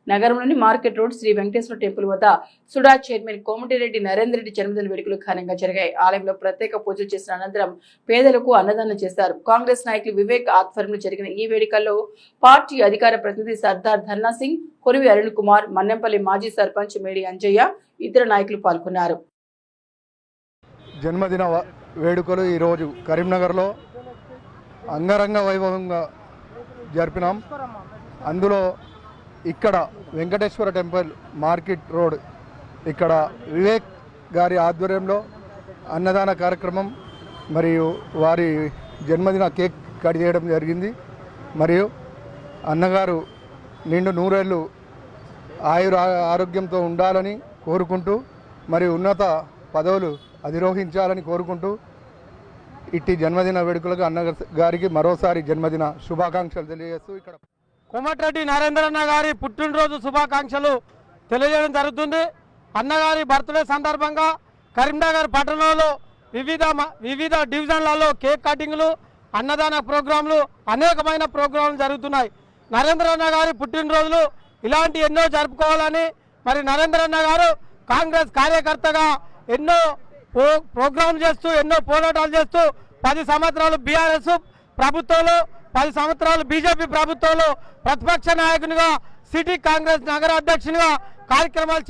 నగరంలోని market road Shri Venkateswara temple వద్ద SUDA chairman Komatireddy Narender Reddy జన్మదిన వేడుకలు ఘనంగా జరిగాయి. ఆలయంలో ప్రత్యేక పూజలు చేసిన అనంతరం పేదలకు అన్నదానం చేశారు. కాంగ్రెస్ నాయకులు వివేక్ ఆధ్వర్యంలో జరిగిన ఈ వేడుకల్లో పార్టీ అధికార ప్రతినిధి సర్దార్ ధర్నా సింగ్, కొరివి అరుణ్ కుమార్, మన్నెంపల్లి మాజీ సర్పంచ్ మేడి అంజయ్య, ఇతర నాయకులు పాల్గొన్నారు. జన్మదిన వేడుకలు ఈరోజు కరీంనగర్లో అంగరంగ వైభవంగా జరిపినాం. అందులో ఇక్కడ వెంకటేశ్వర టెంపుల్ మార్కెట్ రోడ్ ఇక్కడ వివేక్ గారి ఆధ్వర్యంలో అన్నదాన కార్యక్రమం మరియు వారి జన్మదిన కేక్ కట్ చేయడం జరిగింది. మరియు అన్నగారు నిండు నూరేళ్ళు ఆరోగ్యంతో ఉండాలని కోరుకుంటూ మరియు ఉన్నత పదవులు అధిరోహించాలని కోరుకుంటూ ఇట్టి జన్మదిన వేడుకలకు అన్నగారికి మరోసారి జన్మదిన శుభాకాంక్షలు తెలియజేస్తూ ఇక్కడ కోమటిరెడ్డి నరేంద్రన్న గారి పుట్టినరోజు శుభాకాంక్షలు తెలియజేయడం జరుగుతుంది. అన్నగారి బర్త్డే సందర్భంగా కరీంనగర్ పట్టణంలో వివిధ డివిజన్లలో కేక్ కటింగ్లు, అన్నదాన ప్రోగ్రాంలు, అనేకమైన ప్రోగ్రాంలు జరుగుతున్నాయి. నరేంద్రన్న గారి పుట్టినరోజులు ఇలాంటి ఎన్నో జరుపుకోవాలని మరి నరేంద్రన్న గారు కాంగ్రెస్ కార్యకర్తగా ఎన్నో ప్రోగ్రాంలు చేస్తూ ఎన్నో పోరాటాలు చేస్తూ 10 సంవత్సరాలు బీఆర్ఎస్ ప్రభుత్వంలో 10 సంవత్సరాలు బీజేపీ ప్రభుత్వంలో ప్రతిపక్ష నాయకునిగా సిటీ కాంగ్రెస్ నగర అధ్యక్షునిగా కార్యక్రమాలు